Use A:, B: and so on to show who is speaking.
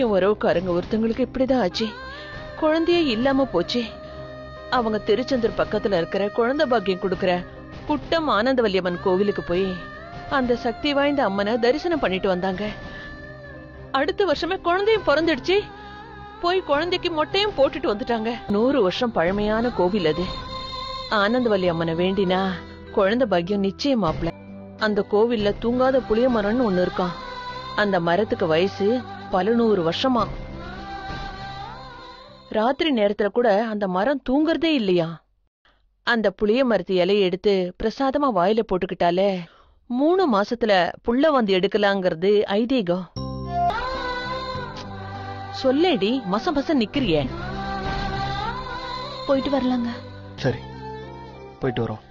A: என் உறவுக்காரங்க ஒருத்தங்களுக்கு இப்படிதான் ஆச்சு. குழந்தையே இல்லாம போச்சு. அவங்க திருச்செந்தூர் பக்கத்துல இருக்கிற குழந்தை பாக்கியம் கொடுக்கற குட்டம் ஆனந்தவல்லியம்மன் கோவிலுக்கு போய் அந்த சக்தி வாய்ந்த அம்மனை தரிசனம் பண்ணிட்டு வந்தாங்க. அடுத்த வருஷமே குழந்தையும் பிறந்துடுச்சு. போய் குழந்தைக்கு மொட்டையும் போட்டுட்டு வந்துட்டாங்க. 100 வருஷம் பழமையான கோவில் அது. ஆனந்தவல்லி அம்மனை வேண்டினா குழந்தை பாக்கியம் நிச்சயமாப்ல. அந்த கோவில்ல தூங்காத புளிய மரம்னு ஒண்ணு இருக்கான். அந்த மரத்துக்கு வயசு பல 100 வருஷமா. ராத்திரி நேரத்துல கூட அந்த மரம் தூங்குறதே இல்லையா. அந்த புளிய மரத்து இலையை எடுத்து பிரசாதமா வாயில போட்டுக்கிட்டாலே 3 மாசத்துல புள்ள வந்து எடுக்கலாங்கிறது ஐதீகம். சொல்லேடி, மசம் நிக்கிறியே.
B: போயிட்டு வரலாங்க.
C: சரி, போயிட்டு வரோம்.